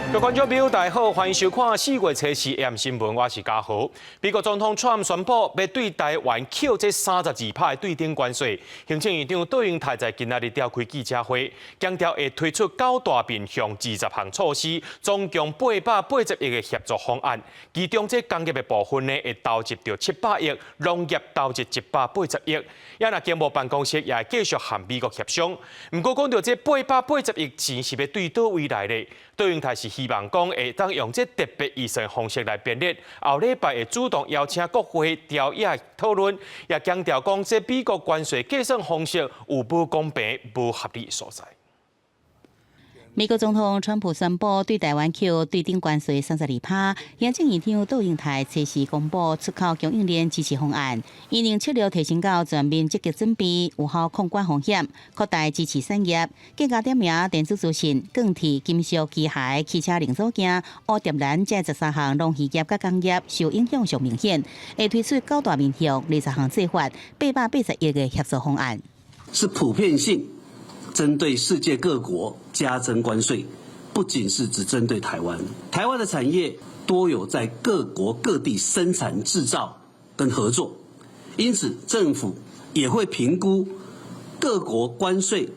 各位观众朋友，大家好，欢迎收看4月初4 AM 新闻，我是嘉豪。美国总统川普宣布要对台湾扣这32%的对顶关税。行政院长杜英泰在今仔日召开记者会，强调会推出9大面向20项措施，总共880亿的协助方案。其中这工业的部分呢，会投入到700亿，农业投入180亿。也那经贸办公室也会继续和美国协商。不过讲到这880亿钱是要对倒位来的，杜英泰是希望讲会当用这特别预算方式来编列，后礼拜会主动邀请国会调议讨论，也强调讲这美国关税计算方式有不公平、不合理所在。美国总统川普宣布对台湾扣对顶关税32%，行政院长杜英泰初时公布出口供应链支持方案，因应策略提升到全面积极准备，有效控管风险，扩大支持产业，更加点名电子资讯、钢铁、金属、机械、汽车零组件、乌蝶兰这13项农渔业甲工业受影响上明显，会推出9大面向20项计划，880亿的协助方案，是普遍性。针对世界各国加征关税，不仅是只针对台湾，台湾的产业多有在各国各地生产制造跟合作，因此政府也会评估各国关税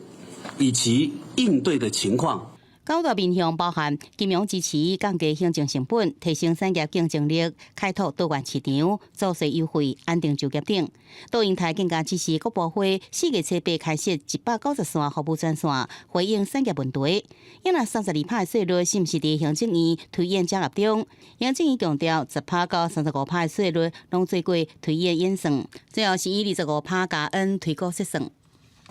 以及应对的情况。9大面向包含金融支持、降低行政成本、提升产业竞争力、开拓多元市场、租税优惠、安定就业等。杜英泰更加指示各部会4月初8开设190线服务专线，回应产业问题。因那32%的税率是毋是伫行政院推演接纳中？行政院强调10%到35%的税率拢做过推演演算，最后是以25%加 N 推估设算。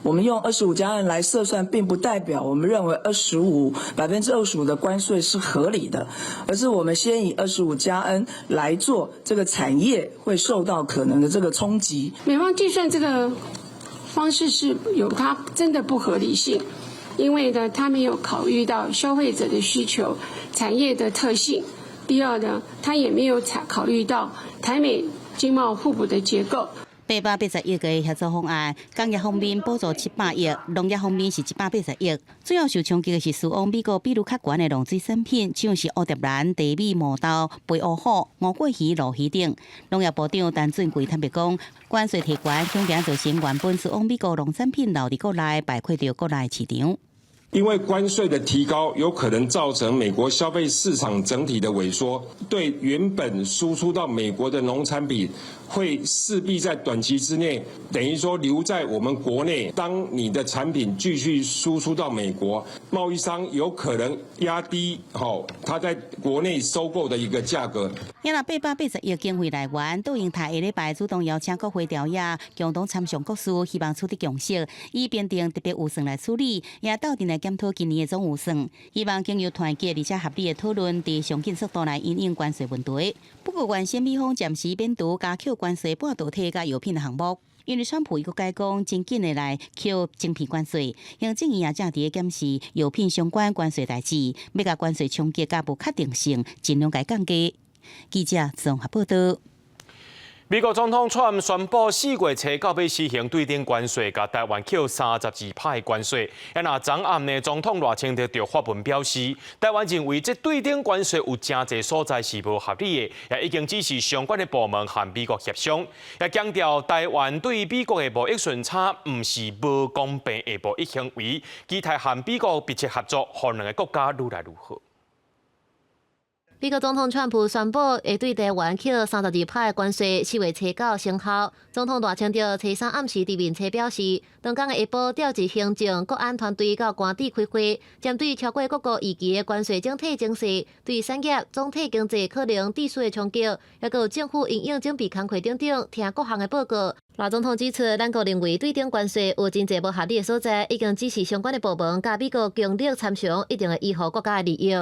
我们用25+N 来测算，并不代表我们认为25%的关税是合理的，而是我们先以25+N 来做这个产业会受到可能的这个冲击。美方计算这个方式是有它真的不合理性，因为呢，它没有考虑到消费者的需求、产业的特性。第二呢，它也没有考虑到台美经贸互补的结构。880亿的协助方案，工业方面补助700亿，农业方面是180亿。最后受冲击的是输往美国比率较悬的农水产品，像是乌蝶兰、地米、毛豆、肥乌虎、乌龟鱼、鲈鱼等。农业部长陈俊贵坦白讲，关税提悬，恐惊造成原本输往美国农产品留伫国内，败亏到国内市场。因为关税的提高，有可能造成美国消费市场整体的萎缩，对原本输出到美国的农产品，会势必在短期之内，等于说留在我们国内。当你的产品继续输出到美国，贸易商有可能压低他在国内收购的一个价格。因那880亿经费来源，杜英泰下礼拜主动邀请国会调议，共同参详各事，希望取得共识，以编定特别预算来处理，也斗阵来检讨今年的总预算，希望经由团结而且合理的讨论，伫上紧速度来因应关税问题。不过，原先美方暂时免除加扣关税半导体甲药品的项目，因为川普伊阁改讲真紧的来扣晶片关税，行政院也正伫检视药品相关关税代志，要甲关税冲击甲不确定性尽量改降低。记者综合报道。美国总统川普宣布4月初到要施行对顶关税，甲台湾扣32%的关税。那昨暗呢，总统赖清德就发文表示，台湾认为这对顶关税有真侪所在是无合理的，也已经指示相关的部门和美国协商。也强调台湾对美国的贸易顺差，唔是无公平的贸易行为，期待和美国密切合作，让两个国家愈来愈好。美国总统川普宣布会对台湾扣32%的关税，4月初9生效。总统赖清德初3暗时伫面册表示，当天的下晡调集行政、国安团队到官邸开会，针对超过各国预期的关税整体情势，对产业、总体经济可能致数的冲击，也有政府因应准备工课等等，听各项的报告。赖总统指出，咱国认为对顶关税有真侪无合理的所在，已经指示相关的部门甲美国强力参详，一定会维护国家的利益。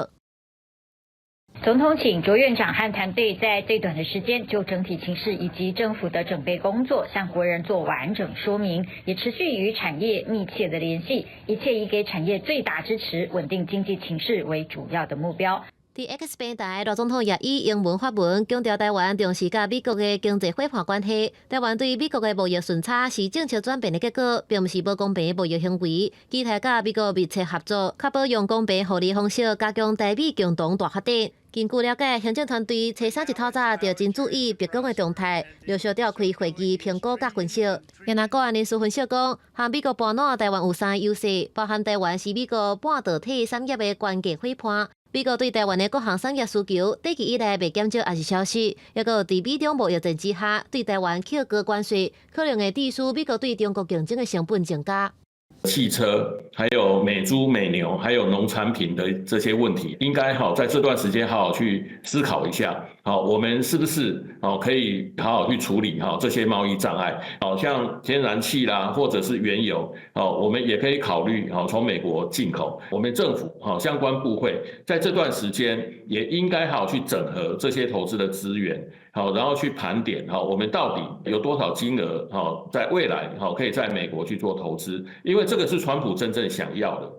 总统请卓院长和团队在最短的时间就整体情势以及政府的准备工作向国人做完整说明，也持续与产业密切的联系，一切以给产业最大支持、稳定经济情势为主要的目标。伫 X 平台，罗总统也以英文发文强调台湾重视甲美国的经济伙伴关系。台湾对美国的贸易顺差是政策转变的结果，并不是无公平的贸易行为。期待甲美国密切合作，确保用公平互利方式加强台美共同大发展。根据了解，行政团队初三一透早就真注意白宫的动态，陆续召开会议评估甲分析。也那个案人士分析讲，和美国半岛台湾有3个优势，包含台湾是美国半导体产业的关键伙伴。美国对台湾的各项产业需求，短期以来未减少也是消息。也有伫美中贸易战之下，对台湾扣高关税，可能会致使美国对中国竞争的成本增加。汽车、还有美猪、美牛，还有农产品的这些问题，应该在这段时间好好去思考一下。我们是不是可以好好去处理这些贸易障碍？像天然气啦，或者是原油，我们也可以考虑从美国进口。我们政府相关部会在这段时间也应该好好去整合这些投资的资源，然后去盘点我们到底有多少金额在未来可以在美国去做投资，因为这个是川普真正想要的。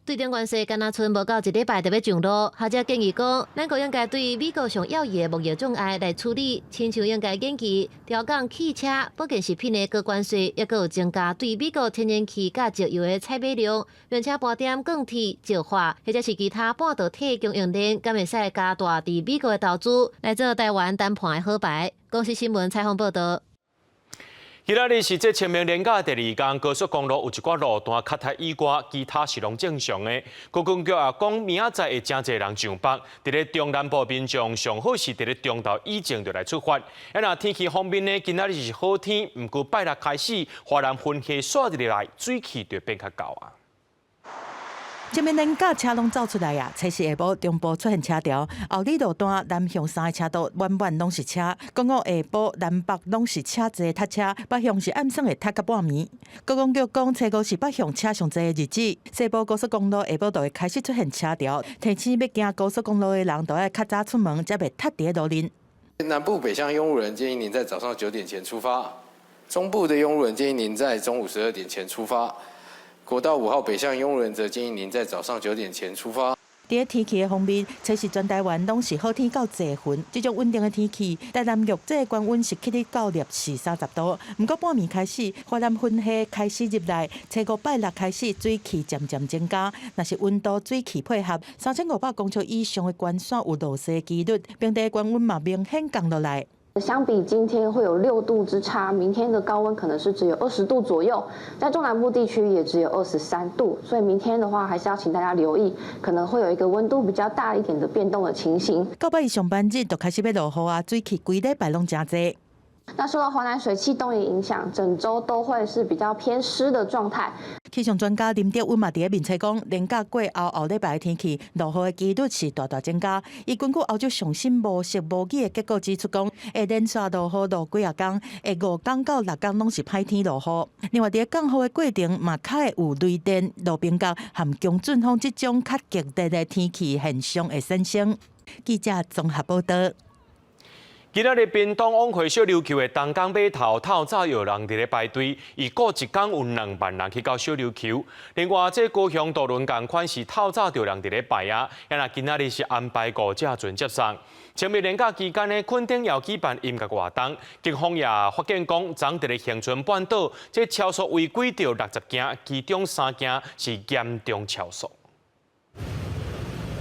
对中关系敢若剩无到1礼拜就要上路，学者建议讲，咱国应该对美国上要义的贸易障碍来处理，亲像应该研究调降汽车、保健食品的高关税，也有增加对美国天然气甲石油的采买量，并且盘点钢铁、石化或者是其他半导体供应链，敢会使加大伫美国的投资，来做台湾谈判的好牌。公司新闻采访报道。今仔日是这清明连假第2天，高速公路有一寡路段较太以外，其他是拢正常的。高公局也讲，明仔载会真侪人上北，伫咧中南部民众上好是伫咧中昼以前就来出发。那天气方面呢，今仔日是好天，不过拜六开始，华南云系刷入来，水气就变较高啊。前面连假车拢走出来啊！初四下晡中部出现车潮，后里路段南向3个车道满满拢是车。公路下晡南北拢是车侪塞车，北向是暗算会塞到半暝。高公局讲，初五是北向车上侪的日子，西部高速公路下晡就会开始出现车潮，提醒要行高速公路的人，都要较早出门，才袂塞伫路林。南部北向拥路人建议您在早上9点前出发，中部的拥路人建议您在中午12点前出发。国道5号北向拥路人则建议您在早上9点前出发。在天气的方面，初时全台湾拢是好天到济云，这种稳定的天气，台南玉这高温是起日到摄氏30度。不过半暝开始，华南云系开始入来，初五拜六开始水汽渐渐增加。若是温度水汽配合，3500公尺以上的关线有落雪的几率，并且高温嘛明显降落来。相比今天会有6度之差，明天的高温可能是只有20度左右，在中南部地区也只有23度，所以明天的话还是要请大家留意，可能会有一个温度比较大一点的变动的情形。到8日上班日就开始要落雨啊，水汽规礼拜拢真多。那受到华南水汽动的影响，整周都会是比较偏湿的状态。气象专家林德温嘛伫面册讲，连假过后礼拜的天气落雨的几率是大大增加。伊根据欧洲上新无色无雨的结果指出讲，会连续落雨落几啊天，会5天到6天拢是歹天落雨。另外伫降雨的过程嘛，较会有雷电、路冰角和强阵风这种较极端的天气现象会产生。记者综合报道。今仔日屏东往回小琉球的东港码头透早有人伫咧排队，伊过一天有2万人去到小琉球。另外，这高雄渡轮同款是透早就人伫咧排啊，那今仔日是安排5架船接送。清明连假期间呢，垦丁也举办音乐活动，警方也发现讲，昨伫咧恒春半岛，这超速违规着60件，其中3件是严重超速。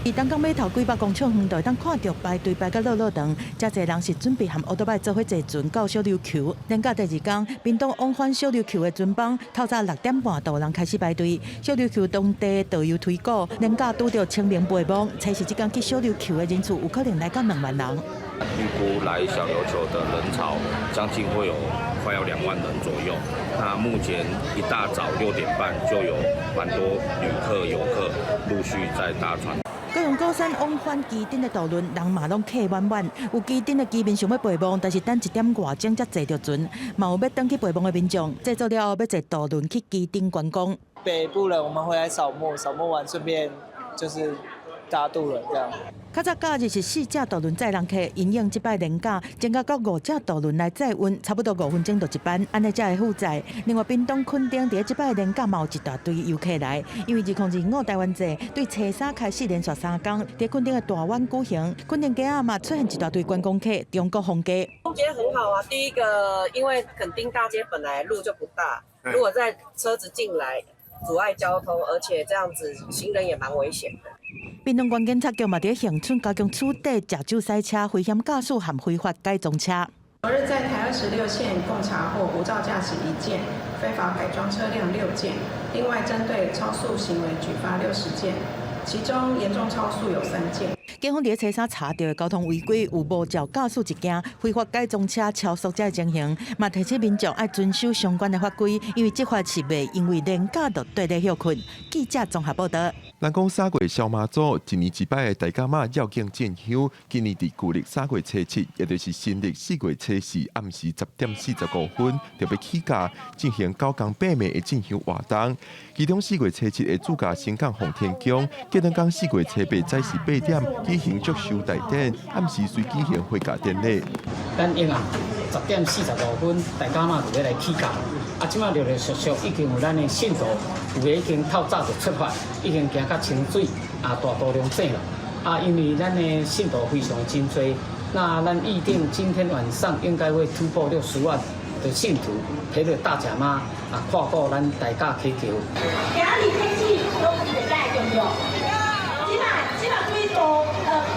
伫东港码头几百公尺远，就会当看到排队排到落长，遮侪人是准备和乌托邦做伙坐船到小琉球。连假第2天，屏东往返小琉球的船帮，透早6点半就有人开始排队。小琉球当地导游推估，连假拄到清明白梦，猜是即天去小琉球的人数有可能来到2万人。预估来小琉球的人潮将近会有快要2万人左右。那目前一大早6点半就有蛮多旅客、游客陆续在搭船。高雄高山往返基顶的渡轮，人嘛拢客满满。有基顶的居民想要陪梦，但是等1点外钟才坐到船。嘛有要登去陪梦的民众，制作了后要坐渡轮去基顶观光。北部人我们会来扫墓，扫墓完顺便就是大渡轮这样。较早假日是4只渡轮载人客，因应即摆连假，增加到5只渡轮来载运，差不多5分钟就一班，安尼才会负载。另外，屏东垦丁伫即摆连假嘛有一大堆游客来，因为2025台湾节对初3开始连续3天，伫垦丁的大湾举行，垦丁街啊嘛出现一大堆观光客，中国风街。风街很好啊，第一个，因为垦丁大街本来路就不大，如果在车子进来阻碍交通，而且这样子行人也蛮危险的。屏东县警察局嘛伫恒春加强处理假酒赛车、危险驾驶和非法改装车。昨日在台26线共查获无照驾驶1件，非法改装车辆6件，另外针对超速行为举发60件，其中严重超速有3件。警方伫初3查到的交通违规有无照驾驶1件，非法改装车、超速者的情形，嘛提醒民众要遵守相关的法规，因为执法是袂因为连假就对咧休困。记者综合报道。咱讲3月小妈祖一年一摆的大甲妈绕境进香，今年伫旧历3月初7，也就是新历4月初4暗时10点45分，就要起驾进行9天8暝的进香活动。其中4月初7的主驾新港奉天宫，结两天4月初8早时8点举行祝寿大典，暗时随举行回家典礼。咱英啊10点45分，大家嘛就要来起驾。即马陆陆续续已经有咱的信徒，有的已经透早就出发，已经行到清水大渡龙镇了。因为咱的信徒非常真多，那咱预定今天晚上应该会突破60万的信徒，陪着大甲妈跨过咱大甲溪桥。今日天气都比较重要，起码注意说，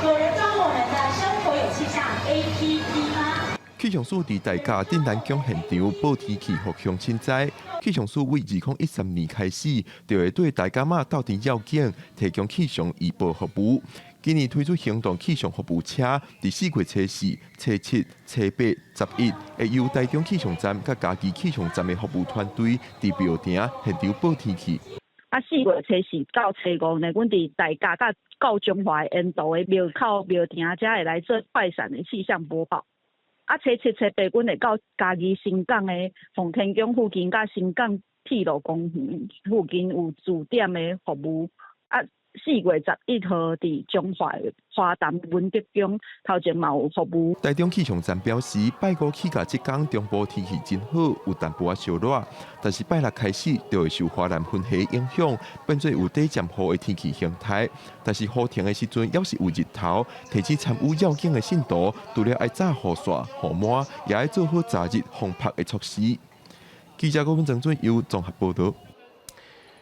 有人说我们的生活有气象 APP 吗？气象署伫大甲镇南宫现场报天气，互乡亲知。气象署为2013年开始，就会对大甲妈到底要件提供气象预报服务。今年推出行动气象服务车，伫4月初4、初7、初8、11，会由台中气象站甲嘉义气象站的服务团队伫庙埕现场报天气。4月初4到初5呢，阮伫大甲甲到中华沿道的庙口庙埕，才会来做快闪的气象播报。初7、初8，阮会到嘉义新港的奉天宫附近，甲新港铁路公园附近有驻点的服务。4月11号伫中华花坛文德宫头前嘛有服务。台中气象站表示，拜5起假即天中部天气真好，有淡薄仔小热，但是拜6开始就会受华南云系影响，变做有短暂雨的天气形态。但是雨停的时阵，要是有日头，提醒参与要紧的信徒，除了爱炸雨伞、雨伞，也要做好早日防晒的措施。记者郭文正准由综合报道。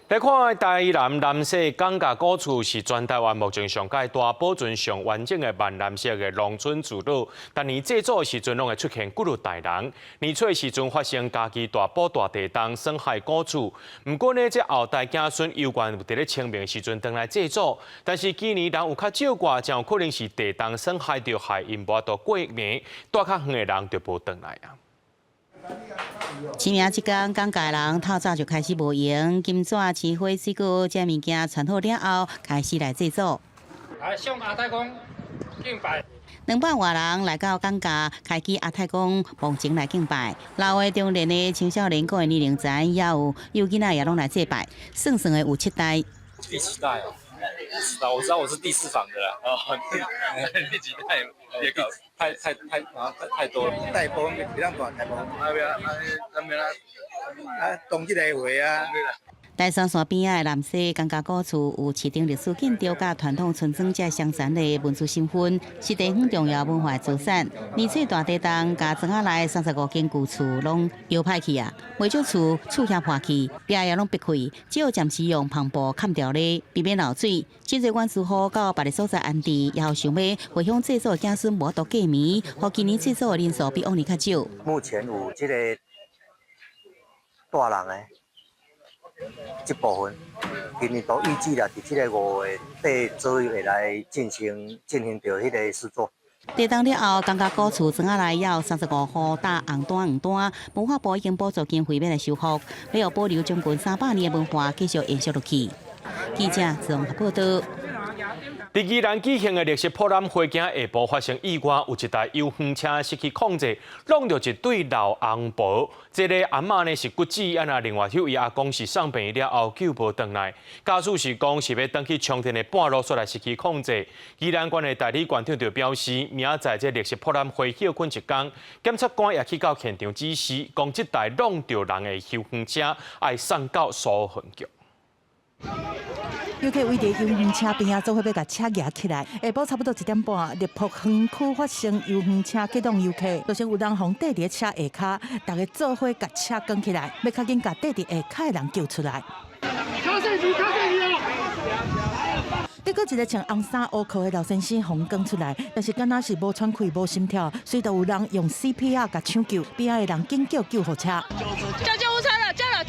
来看台南蓝色港价古厝是全台湾目前上界大、保存上完整的万蓝色的农村住楼，但年制作时阵拢会出现几率大人。年初时阵发生家己大埔大地震损害古厝，不过呢，这后代子孙有关有伫咧清明时阵回来制作，但是今年人有较少挂，才有可能是地震损害着害因无到过年，大较远的人就无回来啊。清明即天，港界人透早就开始无闲，金纸、青花、水果这物件传好了后，开始来制作。来向阿太公敬拜。200外人来到港界，开启阿太公墓前来敬拜。老的、中年的、青少年、个的年龄层也有，幼囡仔也拢来祭拜。算的有7代。第7代哦，我知道我是第4房的啦。哦，第几代也搞太多了。大埔比咱大大埔，那边冬季来回啊。台山山边仔的蓝色港家古厝有市定历史建筑甲传统村庄这相传的民俗身份，是地方重要文化资产。年初大地震，家庄仔内35间旧厝拢摇歹去啊，袂少厝厝遐破去，壁也拢逼开，只有暂时用篷布盖掉咧，避免漏水。真侪阮师傅到别个所在安置，也有想要回乡制作子孙无度过暝，互今年制作的人数比往年较少。目前有这个大人的。这部分今年都预计了，伫这个5月底左右会来进行着迄个施作。地震了后，港家古厝庄仔内也有35户搭红单黄单，文化部已经补助经费要来修复，要保留将近300年的文化继续延续落去。记者综合报道。在宜兰举行的绿色破烂花镜下晡发生意外，有一台油风车失去控制，弄到一对老翁婆。这个阿嬷呢是骨折，另外有位阿公是送病了后救无回来。家属是讲是要登去充电的半路出来失去控制。宜兰县的代理县长就表示，明仔这绿色破烂花休困一天，检察官也去到现场指示，讲这台弄到人的油风车要送到疏分局。游客围伫游园车边啊，做伙要甲车夹起来。下晡差不多1点半，立福园区发生游园车启动游客，造成有人互缀伫车下骹，大家做伙甲车扛起来，要较紧甲缀伫下骹的人救出来。结果一个穿红衫乌裤的老先生红扛出来，但是敢若是无喘气、无心跳，随着有人用 CPR 甲抢救，边仔的人紧叫救护车。叫救护车了，叫了。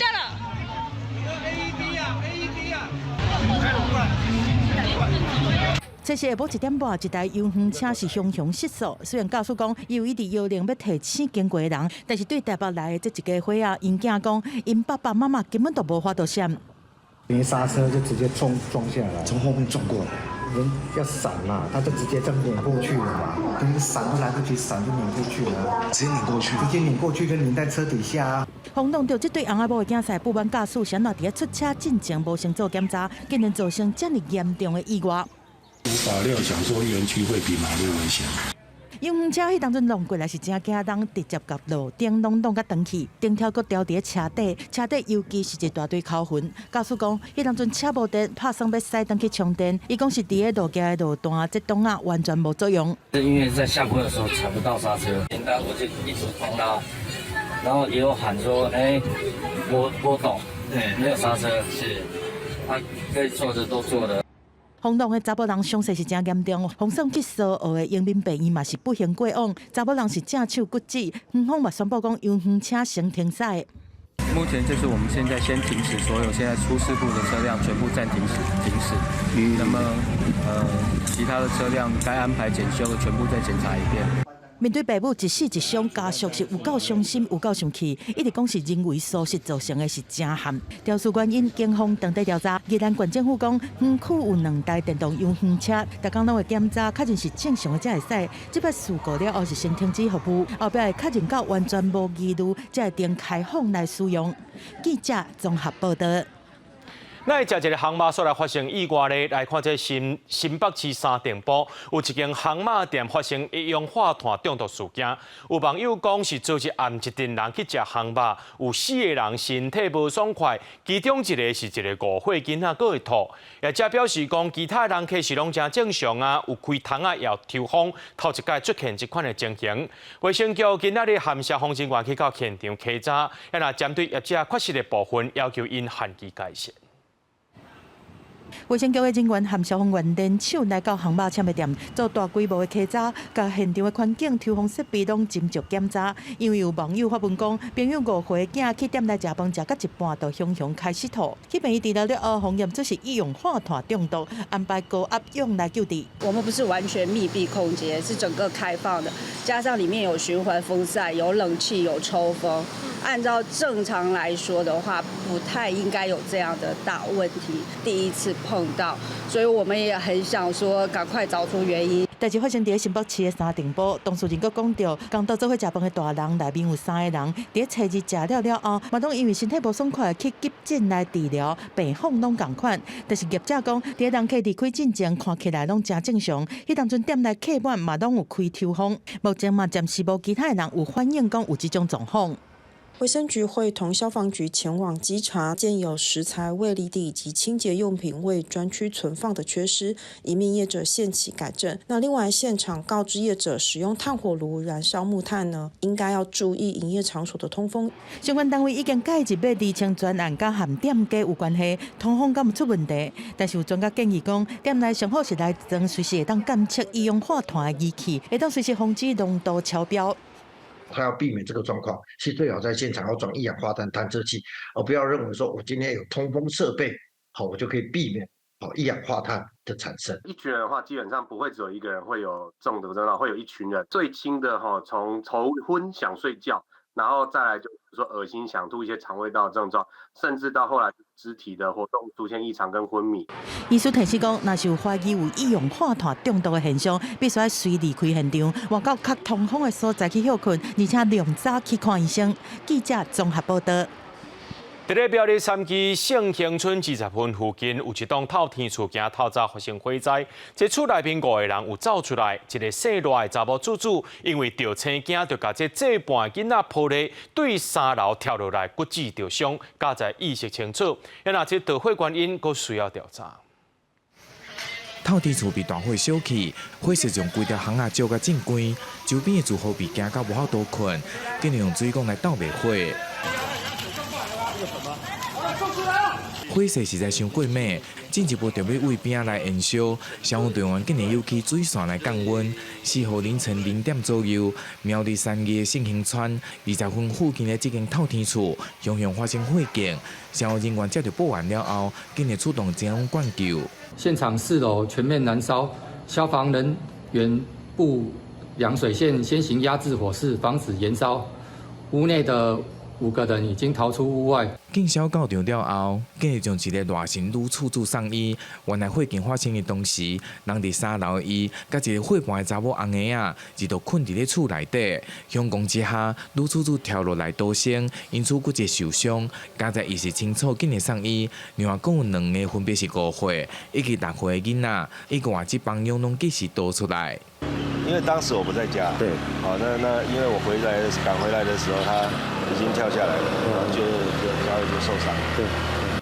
这是下晡1点半，一台游园车是雄雄失速。虽然驾驶讲伊有一直摇铃要提醒经过的人，但是对台北来的这一家伙仔，因囝讲，因爸爸妈妈根本都无法度闪。没刹车就直接撞下来，从后面撞过来。人要闪嘛，他就直接这样碾过去了嘛，连闪都来不及闪就碾过去了，直接碾过去，就碾在车底下啊。轰动到这对翁仔某的囝婿不满驾驶，想到伫出车进前无先做检查，竟然造成这么严重的意外。无法料想说园区会比马路危险。游园车迄当阵弄过来是真惊人，直接甲路顶弄甲断去，顶条佫掉伫车底，车底尤其是一大堆口痕。驾驶讲，迄当阵车无电，拍算要驶登去充电，伊讲是伫个路架的路段，这档啊完全无作用。因为在下坡的时候踩不到刹车，应该我就一直碰到，然后也有喊说，我懂，对，没有刹车，是，他该做的都做了。轰动的查某人伤势是真严重，风送去苏澳的永民病院嘛是不幸过往，查某人是正手骨折，园方嘛宣布讲游园车先停驶。目前就是我们现在先停驶所有现在出事故的车辆，全部暂停驶。那么其他的车辆该安排检修的全部再检查一遍。面对爸母一死一伤，家属是有够伤心，有够生气，一直讲是人为疏失造成的是真憾。调查原因，警方当地调查。宜兰县政府讲，园区有2台电动游园车，大家拢会检查，确认是正常的才会使。这摆事故了后是先停止服务，后壁会确认到完全无疑虑，才会定开放来使用。记者综合报道。那食一个烘肉所来发生意外咧，来看这新北市三重埔有一间烘肉店发生一氧化碳中毒事件。有网友讲是昨日暗一群人去食烘肉，有4个人身体无爽快，其中一个是一个5岁囡仔，佫会吐。也则表示讲，其他人其实拢真正常啊，有开窗啊，也有抽风，头一届出现这款的情形。卫生局今仔日含消防人员去到现场稽查，也若针对业者缺失的部分，要求因限期改善。卫生局的人员和消防员联手来到烘肉签的店，做大规模的稽查，甲现场的环境、抽风设备拢斟酌检查。因为有网友发文讲，朋友5岁囝去店内食饭，食到一半就熊开始吐，去病院治疗了后，红验出是一氧化碳中毒，安排高压氧来救治。我们不是完全密闭空间，是整个开放的，加上里面有循环风扇、有冷气、有抽风。按照正常来说的话，不太应该有这样的大问题。第一次碰到，所以我们也很想说，赶快找出原因。代志发生伫新北市的三重埔，当事人佫讲到，刚到做伙食饭的大人内面有3个人，伫初日食了后，嘛拢因为身体无爽快去急诊来治疗，病况拢共款。但是业者讲，伫人客离开进前看起来拢真正常，迄当阵店内客满嘛拢有开抽风，目前嘛暂时无其他人有反映讲有这种状况。卫生局会同消防局前往稽查，见有食材、卫理地以及清洁用品未专区存放的缺失，以免业者限期改正。那另外，现场告知业者使用炭火炉燃烧木炭呢，应该要注意营业场所的通风。相关单位已经解释要厘清专案甲含店家有关系，通风敢有出问题。但是有专家建议讲，店内上好是来装随时会当监测一氧化碳的仪器，会当随时防止浓度超标。他要避免这个状况，是最好在现场要装一氧化碳探测器，而不要认为说我今天有通风设备，好，我就可以避免一氧化碳的产生。一群人的话，基本上不会只有一个人会有中毒症状，会有一群人。最轻的从头昏想睡觉然后再来就是说恶心、想吐一些肠胃道的症状，甚至到后来肢体的活动出现异常跟昏迷。医师提示讲，若是有怀疑有医用化痰中毒的现象，必须要随离开现场，换到较通风的所在去休困，而且量早去看医生。记者综合报道。伫咧苗栗3期盛兴村20分附近，有一栋透天厝惊透早发生火灾，这厝内面5个人有走出来，一个姓赖的查某主妇，因为着青惊，就甲这这半囡仔抱咧，对3楼跳落来，骨折着伤，家在意识清楚。因那这导火原因，佫需要调查。透天厝被大火烧起，火势将规条巷仔照甲正关，周边的住户被惊到无法度困，竟然用水管来斗灭火。火势实在伤过猛，进一步就要为边来燃烧。消防队员竟然又起水线来降温。4号凌晨0点左右，苗栗3期盛兴村20分附近的这间透天厝，雄雄发生火警。消防人员接到报案了后，竟然出动前往灌救。现场4楼全面燃烧，消防人员布扬水线先行压制火势，防止延烧。屋内的5个人已经逃出屋外。警消到场了后，竟然将一个热心女厝主送医。原来火警发生的当时，人伫3楼的伊，甲一个伙伴的查某红仔仔，一度困伫咧厝内底。凶光之下，女厝主跳落来逃生，因此骨折受伤。家在意识清楚，竟然送医。另外，共有2个分别是5岁以及6岁的囡仔，一个外籍帮佣拢及时逃出来。因为当时我不在家，对，好，那因为我赶回来的时候，他已经跳下来了，然后就脚就受伤。对。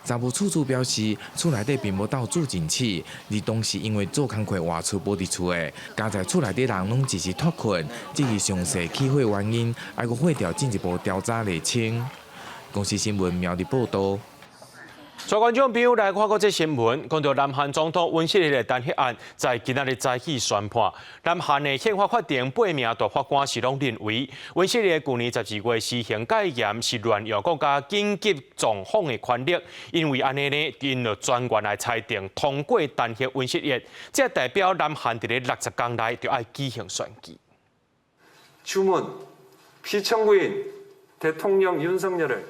查某厝主表示，厝内底并无倒助警器，而当时因为做工课外出无伫厝的，家在厝内底人拢一时脱困，至于详细起火原因，还佫火调进一步调查厘清。公司新闻苗栗报道。全观众朋友来看过这新闻，讲到南韩总统尹锡悦的弹劾案，在今仔日早起宣判。南韩的宪法法庭8名大法官是拢认为，尹锡悦去年12月施行戒严是乱用国家紧急状况的权力，因为安尼呢，因就全员来裁定通过弹劾尹锡悦，这代表南韩伫咧60天内就要举行选举。주문 피청구인 대통령 윤석열을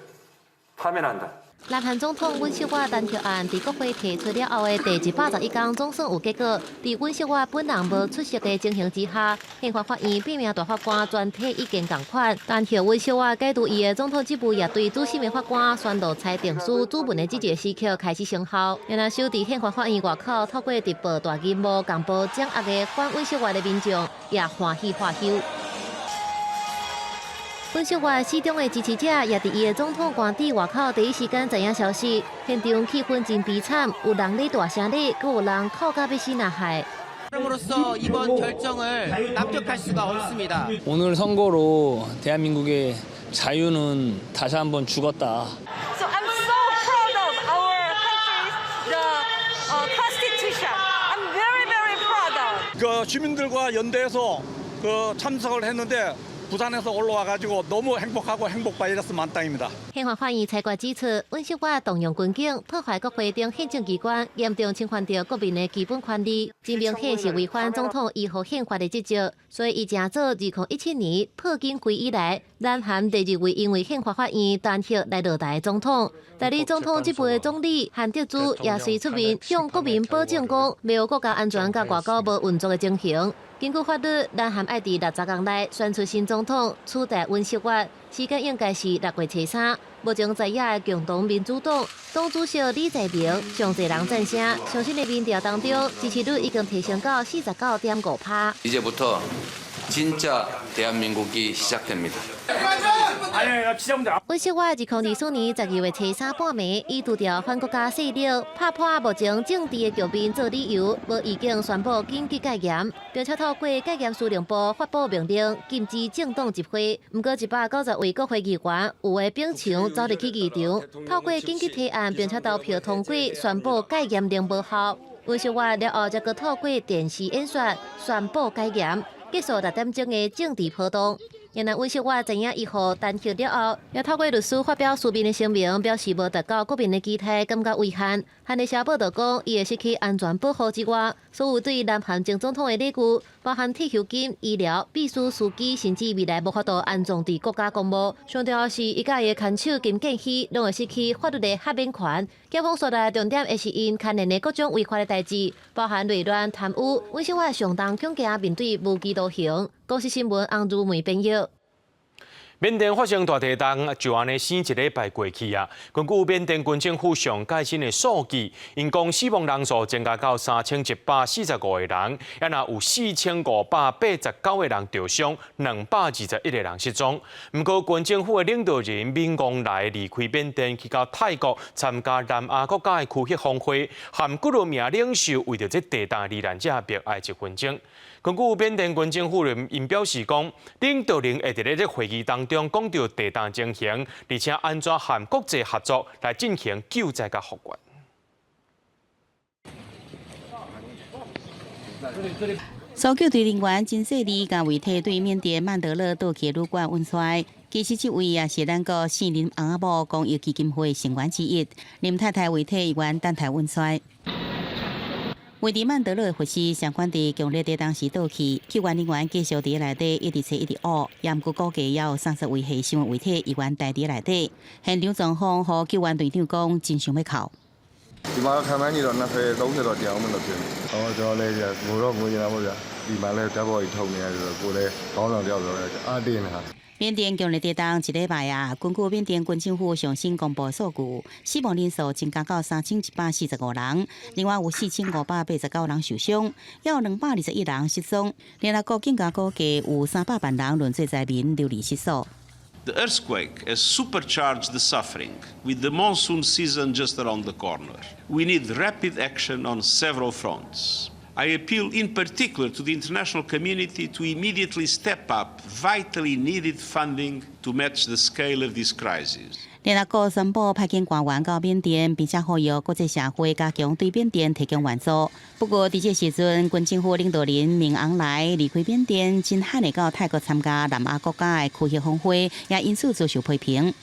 파면한다. 南韩总统尹锡悦弹劾案在国会提出了后的第111天总算有结果。在尹锡悦本人无出席的情形之下，宪法法院8名大法官全体意见同款，弹劾尹锡悦解除伊的总统职务，也对主审的法官宣布裁定书主文的这个时刻开始生效。然而，守伫宪法法院外口透过直播大银幕公布掌握的反尹锡悦的民众也欢喜化休。尹锡悦始终的支持者也伫伊的总统官邸外口第一时间知影消息，现场气氛真悲惨，有人咧大声咧，阁有人哭到要死呐喊。 으로써 이번 결정을 납득할 수가 없습니다. 오늘 선거로 대한민국의 자유는 다시 한번 죽었다. So I'm so proud of our country's constitution. I'm very proud of. 그 주민들과 연대해서 그 참석을 했는데. 부산에서 올라와가지고 너무 행복하고 행복받았으면 만땅입니다. 宪法法院裁决指出，尹锡悦动用军警破坏国会中宪政机关，严重侵犯着国民的基本权利，真明显是违反总统依法宪法的职责。所以，伊正早2017年破警归以来，南韩第2位因为宪法法院弹劾来落台的总统。代理总统职务的总理韩德洙也随出面向国民保证讲，没有国家安全甲外交无运作的情形。 根据法律，南韩爱伫60天内选出新总统，取代尹锡悦，时间应该是6月初3。目前在野的共同民主党党主席李在明上侪人赞成，上新的民调当中支持率已经提升到49.5%。 이제부터 진짜 대한민국이 시작됩니다. 尹锡悦2024年12月初3半暝，以除掉反国家势力、拍破目前政治的局面做理由，无意见宣布紧急戒严，并且透过戒严司令部发布命令，禁止政党集会。不过190位国会议员有的秉强走入去议场，透过紧急提案，并且投票通过，宣布戒严令无效。尹锡悦了后，再透过电视演说宣布戒严，结束6点钟的政治波动。 然而，尹锡悦知影1号弹劾了后，也透过律师发表书面的声明，表示无达到国民的期待，感觉遗憾。韩联社报道讲，伊会失去安全保护之外，所有对南韩前总统的礼遇，包含退休金、医疗、秘书、司机，甚至未来无法度安装伫国家公务。上重要是，伊甲伊的牵手金建熙，拢会失去法律的豁免权。检方所在重点会是因牵连的各种违法的代志，包含内乱、贪污。温秀华上当恐惊面对无期徒刑。公视新闻洪如梅编译。缅甸发生大地震，就安尼生一礼拜过去啊。根据缅甸军政府上最新的数据，因讲死亡人数增加到3145个人，也若有4589个人受伤，221个人失踪。不过，军政府的领导人敏昂莱离开缅甸，去到泰国参加南亚国家的区域峰会，和几多名领袖为着这地震罹难者默哀1分钟。根据缅甸军政府因表示讲，领导人会伫这会议当中讲到地震情形，而且安怎和国际合作来进行救灾甲复原。搜救队人员真细腻，甲遗体对缅甸曼德勒倒去旅馆运出。其实这位也是咱个姓林翁仔某公益基金会成员之一，林太太遗体原等待运出。位伫曼德勒的护士相关伫强烈地震时倒去，救援人员继续伫内底一直找一直挖，也毋过估计也有30位牺牲的遗体依然待伫内底。现场状况，和救援队长讲真想要哭。ဒီမှာခံနိုင်နေတော့20 30တော့တရားမလို့ဖြစ်နေ။ဟောကျွန်တော်လည်းငိုတော့ငိုနေတာပေါ့ဗျာ။ဒီမှာလည်းဓာတ်ပေါ်ကြီးထုံနေရတယ်ဆိုတော့ကိုယ်လည်းခေါင်းဆောင်တယောက်ဆိုတော့အားတင်းနေတာ။缅甸强烈地震一礼拜啊，根据缅甸军政府上新公布数据，死亡人数增加到3145人，另外有4589人受伤，也有221人失踪。联合国更加估计有300万人沦罪灾民流离失所。The earthquake has supercharged the suffering, with the monsoon season just around the corner. We need rapid action on several fronts. I appeal in particular to the international community to immediately step up vitally needed funding to match the scale of this crisis. 联合国宣布派遣官员到缅甸，并且呼吁国际社会加强对缅甸提供援助。不过，伫这时阵，军政府领导人敏昂莱离开缅甸，真罕会到泰国参加南亚国家的区域峰会，也因此遭受批评。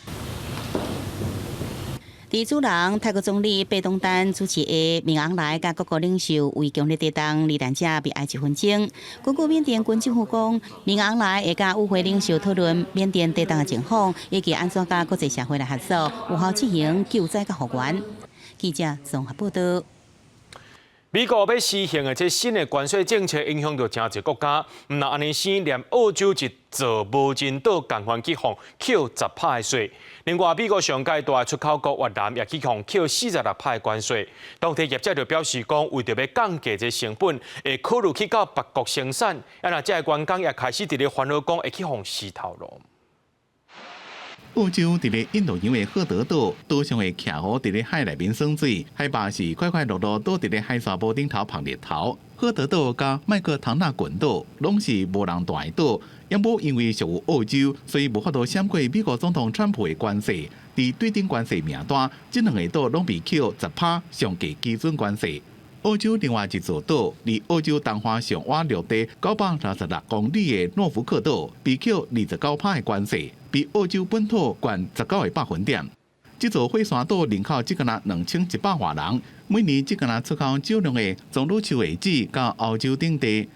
伫主人泰国总理贝东丹主持的敏昂莱甲各国领袖为强烈地震罹难者默哀1分钟。根据缅甸军政府讲，敏昂莱会甲与会领袖讨论缅甸地震的情况，以及安怎甲国际社会来合作，有效进行救灾甲复原。记者综合报道。美国要实行的这新的关税政策影响到真侪国家，毋但安尼生，连澳洲一座无人岛共款去放扣10%的税。另外，美国上届大出口国越南也去放扣46%的关税。当地业者就表示讲，为着要降低这成本，会考虑去到别国生产。啊，那这员工也开始伫咧烦恼讲会去放石头路。澳洲伫咧印度洋的赫德岛，岛上的徛河伫咧海内面耍水，海拔是快快乐乐倒伫咧海沙堡顶头晒日头。赫德岛甲麦克唐纳群岛拢是无人住的岛，也无因为属澳洲，所以无法度闪过美国总统川普的关税。伫对顶关税名单，这两个岛拢被扣10%上计基准关税。澳洲另外一座岛，离澳洲东方上湾陆地966公里的诺福克岛，被扣29%的关税，比澳洲本土悬19%。这座火山岛人口只敢若2100多人，每年只敢若出口少量的棕榈树叶子到澳洲等地，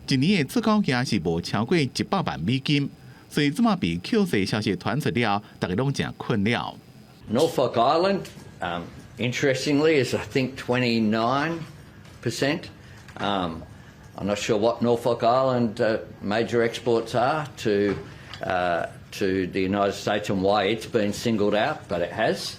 一年的出口额是无超过100万美金。所以这么被扣税消息传出了，大家拢真困扰。Norfolk Island, interestingly, is I think 29%. I'm not sure what Norfolk Island major exports are to the United States and why it's been singled out, but it has.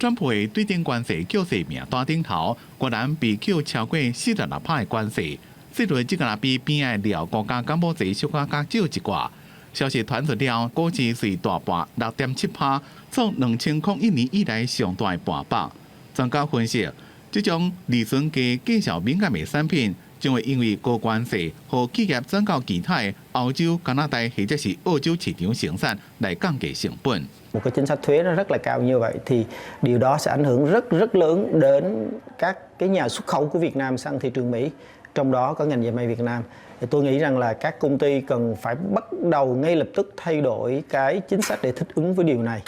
川普的对顶关税扣税名单顶头，果然被扣超过46%的关税，这类只敢比边的辽国家感冒税小可较少一寡。消息传出了，股市随大盘6.7%，创2001年以来上大的盘幅。专家分析，这种利润价计较敏感的产品，将会因为高关税和企业转到其他的欧洲、加拿大或者是澳洲市场生产来降低成本。Một cái chính sách thuế nó rất là cao như vậy thì điều đó sẽ ảnh hưởng rất lớn đến các cái nhà xuất khẩu của Việt Nam sang thị trường Mỹ, trong đó có ngành dệt may Việt Nam. Thì tôi nghĩ rằng là các công ty cần phải bắt đầu ngay lập tức thay đổi cái chính sách để thích ứng với điều này.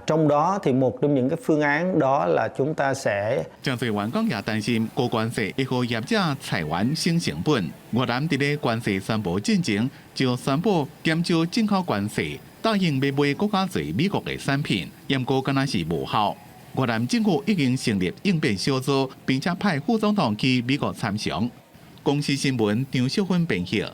Trong đó thì một trong những cái phương án đó là chúng ta sẽ 真侪员工也担心高关税会互业者裁员省成本。越南伫咧关税宣布进前就宣布减少进口关税，答应要买更加侪美国的产品，不过敢若是无效。越南政府已经成立应变小组，并且派副总统去美国参详。公司新闻张秀芬编译。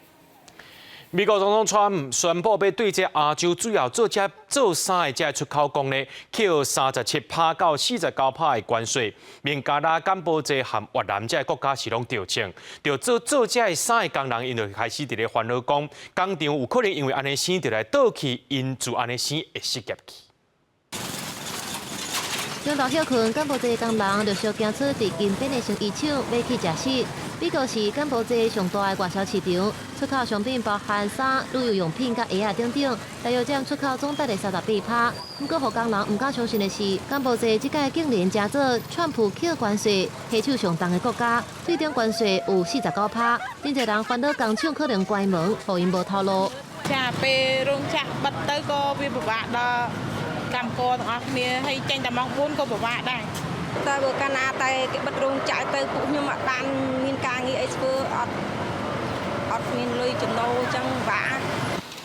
美国总统川普宣布要对这亚洲主要做衫的这出口工呢，扣37%到49%的关税。孟加拉、柬埔寨和越南这国家是拢调整，就做这衫的工人因就开始伫咧烦恼讲，工厂有可能因为安尼生就来倒去，因就安尼生会失业去。中岛休困，柬埔寨工人陆续行出伫近边的生意场买去食食。美国是柬埔寨上大的外销市场，出口商品包含衫、旅游用品、甲鞋啊等等，大约占出口总值的38%。不过，互工人唔敢相信的是，柬埔寨这届竟然加做川普扣关税，下手上重的国家，最终关税有49%。真侪人烦恼工厂可能关门，互因无透露。ចាពេលរោងចក្របិទទៅក៏វាពិបាកដល់កម្មករទាំងអស់គ្នាហើយចេញតែម៉ោង4ក៏ពិបាកដែរតែបើកាលណាតែគេបិទរោងចក្រទៅពួកខ្ញុំអត់បានមានការងារអីធ្វើអត់មានលុយចំណូលអញ្ចឹងពិបាក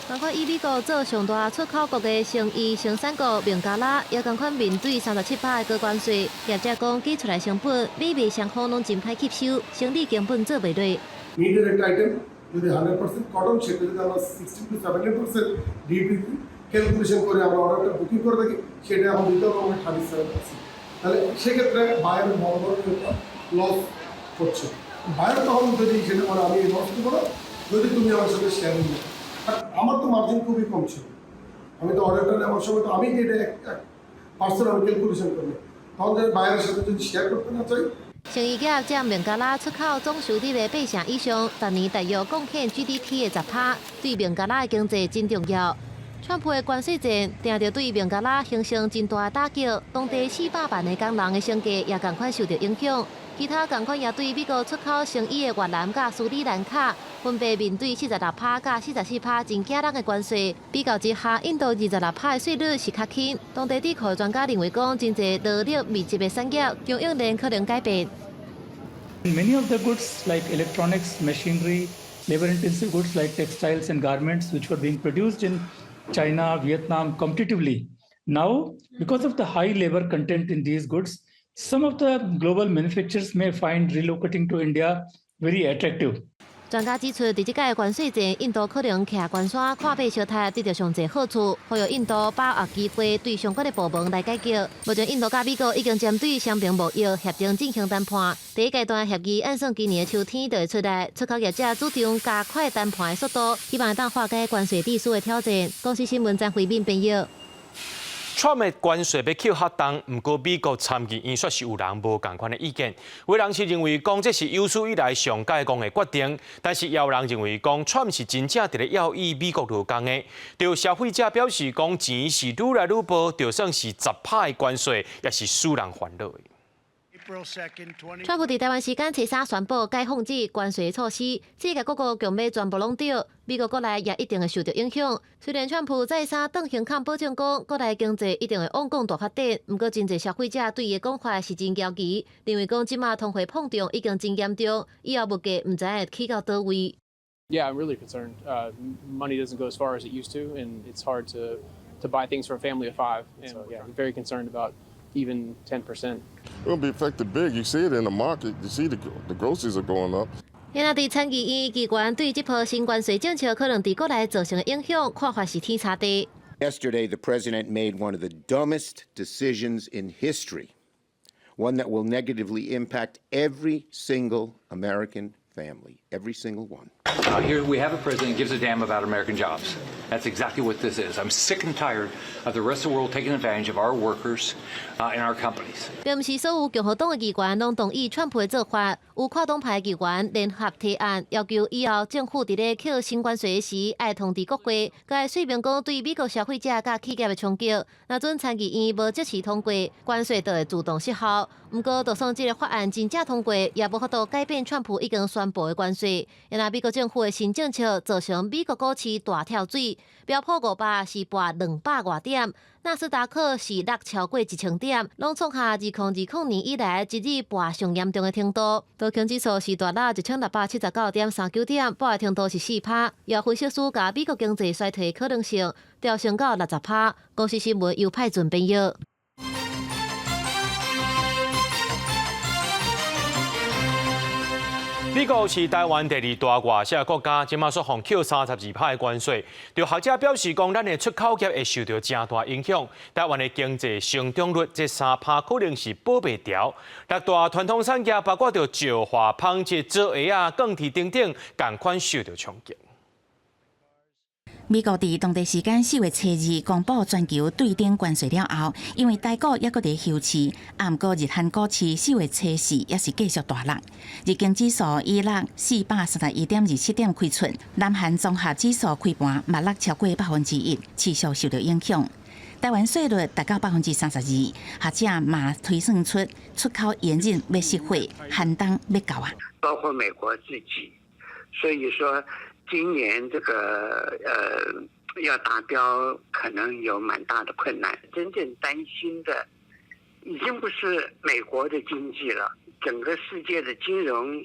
包括以美国做上大出口国的成衣生产国孟加拉，也同款面对37%的高关税，业者讲寄出来成本美味上好拢真歹吸收，生理根本做袂落。Item যদি 100% কটন সেটা যদি আমরা 60 to 70% DP calculation করে আমরা অর্ডারটা বুকিং করে থাকি সেটা এখন দিতে হবে আমরা 37%। তাহলে সেক্ষেত্রে বায়ার বড় বড় লস করছে। বায়ার তখন যদি সেটা বলে আমি লস দিব না যদি তুমি আমার সাথে শেয়ার নিও। আমার তো মার্জিন খুবই কম ছিল, আমি তো অর্ডারটা নেওয়ার সময় তো আমি যেটা 1% আমি ক্যালকুলেশন করবো, তখন যদি বায়ারের সাথে যদি শেয়ার করতে না চাই।成衣业占孟加拉出口总收入的8成以上，逐年大约贡献 GDP 的10%，对孟加拉的经济真重要。川普的关税战，定着对孟加拉形成真大的打击，当地400万的工人的生计也同款受到影响。其他同款也对美国出口成衣的越南甲斯里兰卡，分别面对46%甲44%真惊人的关税。比较之下，印度26%的税率是较轻。当地地区专家认为讲，真侪劳力密集的产业，供应链可能改变。Many of the goods like electronics, machinery, labor-intensive goods like textiles and garments, which were being produced in China, Vietnam competitively. Now, because of the high labor content in these goods, some of the global manufacturers may find relocating to India very attractive. 专家指出，伫即届关税战，印度可能徛关山看背小台，得到上侪好处，呼吁印度把握机会对相关的部门来解决。目前，印度甲美国已经针对商品贸易协定进行谈判，第一阶段协议按算今年的秋天就会出来。出口业者主张加快谈判的速度，希望当化解关税地区的挑战。公司新闻张惠敏编译。Trump 的关税要扣较重，不过美国参议院确实有人无同款的意见。有人是认为讲这是有史以来上解讲的决定，但是也有人认为讲 Trump 是真正伫咧要以美国劳工的。对消费者表示讲钱是愈来愈无，就算是10%的关税，也是使人烦恼的。川普伫台湾时间初3宣布解放制关税措施，世界各国强要全部拢对，美国国内也一定会受到影响。虽然川普再三当行抗保证讲国内经济一定会往共大发展，不过真侪消费者对伊的讲法是真焦急，认为讲即马通货膨胀已经真严重，以後物價唔知會起到倒位。Yeah, I'm really concerned. Money doesn't go as far as it used to, and it's hard to buy things for a family of 5. And so, yeah, I'm very concerned about even 10%. It'll be affected big. You see it in the market. You see the groceries are going up. 因那伫参議院議員對這波新關稅政策可能佇國內造成的影響，看法是天差地。Yesterday, the president made one of the dumbest decisions in history, one that will negatively impact every single American family, every single one. Here we have a president who gives a damn about American jobs. That's exactly what this is. I'm sick and tired of the rest of the world taking advantage of our workers and our companies. 并不是所有共和党的议员拢同意川普的做法，有跨党派议员联合提案，要求以后政府伫咧扣新关税时，爱通知国会，该说明讲对美国消费者甲企业的冲击。若准参议院无即时通过，关税就会自动失效。不过，就算这个法案真正通过，也无法度改变川普已经宣布的关税。因为美国国政府的新政策造成美国股市大跳水，标普500是跌200多点，纳斯达克是落超过1000点，拢创下2020年以来一日跌上严重的程度。道琼指数是大落1679.39点，跌的程度是4%。也分析师甲美国经济衰退可能性调升到60%。公司新闻由派准编译。美国是台湾第2大外销国家，今麦所放扣32%的关税，对学者表示讲，咱的出口业会受到真大影响。台湾的经济成长率这3%可能是保袂牢。6大传统产业包括着石化、纺织、做鞋啊、钢铁等等，同款受到冲击。美国伫当地时间4月7日公布全球对顶关税了后，因为台股也搁伫休市，毋过日韩股市4月7日也是继续大落，日经指数以落431.27点开出，南韩综合指数开盘嘛落超过1%，持续受到影响。台湾税率达到32%，学者嘛推算出出口延任要熄火，寒冬要到啊！包括美国自己，所以说。今年这个要达标可能有蛮大的困难。真正担心的已经不是美国的经济了，整个世界的金融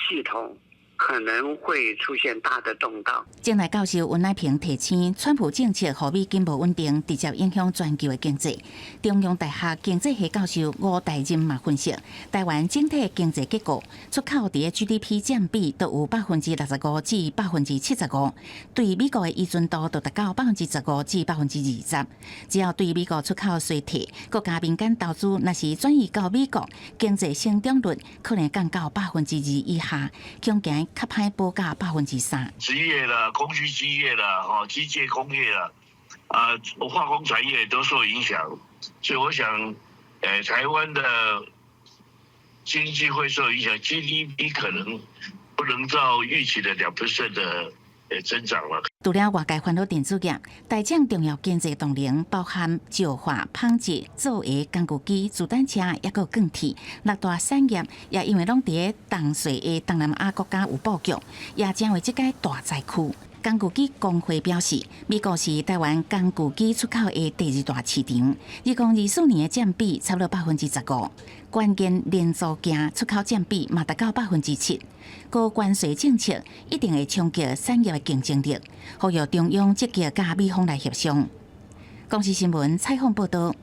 系统可能会出现大的动荡。政大教授温乃平提醒，川普政策互美经无稳定，直接影响全球的经济。中央大学经济系教授吴大任嘛分析，台湾整体经济结构，出口伫 GDP 占比都有65%至75%，对美国的依存度都达到15%至20%。只要对美国出口衰退，国家民间投资若是转移到美国，经济成长率可能降到2%以下，恐惊较歹保价3%。职业了、工具机业了、机械工业了，化工产业都受影响，所以我想，台湾的经济会受影响 ，GDP 可能不能照预期的2% 的增长了。除了外界烦恼电子业，大奖重要经济动能包含石化、纺织、做鞋、工具机、自动车，也有钢铁6大产业，也因为拢伫东西的东南亚国家有布局，也成为这个大灾区。工具机工会表示，美国是台湾工具机出口的第2大市场，2024年的占比差不多15%，关键零组件出口占比嘛达到7%。高关税政策一定会冲击产业的竞争力，呼吁中央积极甲美方来协商。公视新闻采访报道。